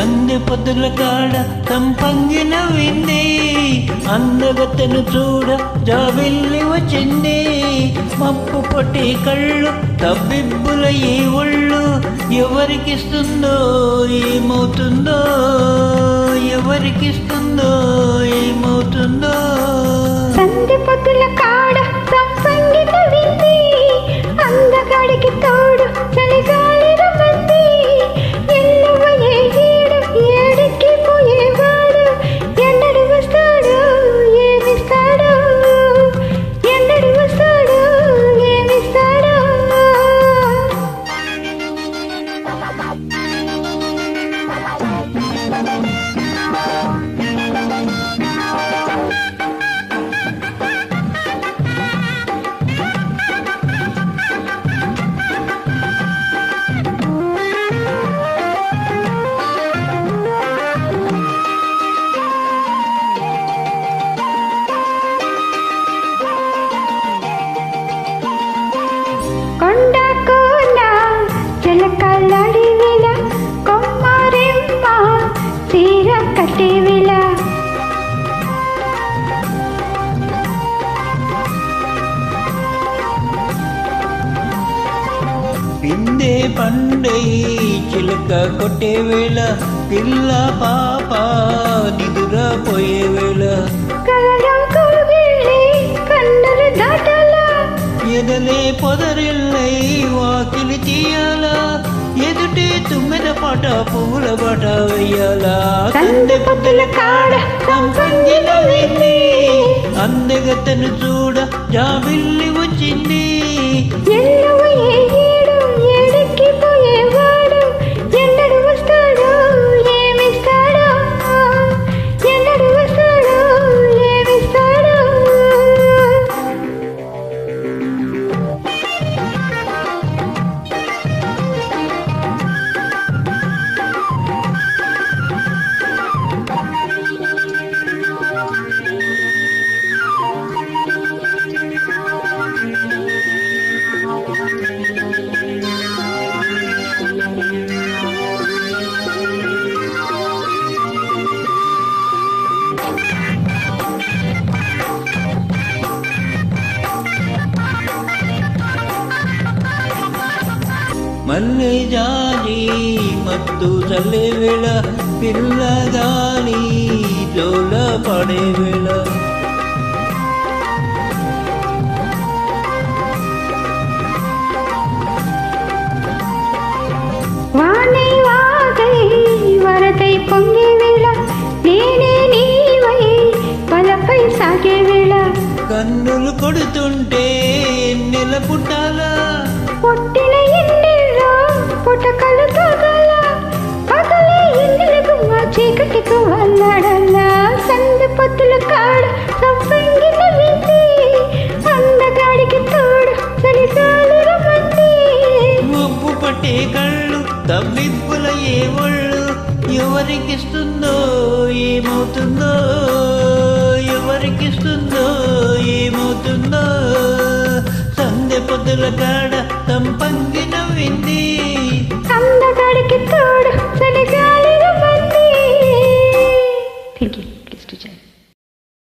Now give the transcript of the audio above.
సంధ్య పొద్దుల కాడ సంపంగి నవ్వింది, అందగతను చూడ జాబిల్లి వచ్చింది. మప్పు పొట్టి కళ్ళు తబ్బిబ్బుల ఈ ఒళ్ళు, ఎవరికిస్తుందో ఏమవుతుందో, ఎవరికిస్తుందో ఏమవుతుందో. సంధ్య పొద్దుల కాడ సంపంగి నవ్వింది, అందగాడికి తోడు చలిగాలి రమ్మంది. ఎల్లవయ్యే ఏడు ఏడికి పోయేవాడు, ఎన్నడు వస్తాడు ఏమిస్తాడు, ఎన్నడు వస్తాడు ఏమిస్తాడు. కొండ కోన చిలకలడి విల, కొమ్మరెమ్మ చీర కట్టి విల. పిందే పండై చిలక కొట్టే వేళ, పిల్ల పాప నిదురపోయే వేళ, కలలో కోగిలి కన్నులు దాటలా, ఎదలే పొదరిల్లై వాకిలి తీయాలా, ఎదుటే తుమ్మెద పాట పువ్వుల పాట వెయ్యాలా. సందె పొద్దుల కాడ సంపంగి నవ్వింది, అందగతను చూడ జాబిల్లి వచ్చింది. ఎల్లవయ్యే ఏడు ఏడికి పోయేవాడు, ఎన్నడు వస్తాడు ఏమిస్తాడు, ఎన్నడు వస్తాడు ఏమిస్తాడు. మల్లె జాలి మత్తు చల్లే వేళ, పిల్ల గాలి జోల పడే వేళ, వాణి వాగై వరదై పొంగే వేళ, నేనే నీవై వలపై సాగే వేళ. కన్నులు కొడుతుంటే నెల పుట్టాలా, పుట్టిన ఎన్నెల్లో పుటకలు తగల, పగలే ఎన్నెలకు మా చీకటికి వల్లాడల్లా. సంధ్య పొద్దుల కాడ సంపంగి నవ్వింది, అందగాడికి తోడు చలిగాలి రమ్మంది. ఉప్పు పట్టే కళ్ళు తవ్విప్పుల ఏ ఒళ్ళు, ఎవరికిస్తుందో ఏమవుతుందో, ఎవరికిస్తుందో ఏమవుతుందో. సంధ్య పొద్దుల కాడ సంపంగి నవ్వింది, అందగాడికి తోడు చలిగా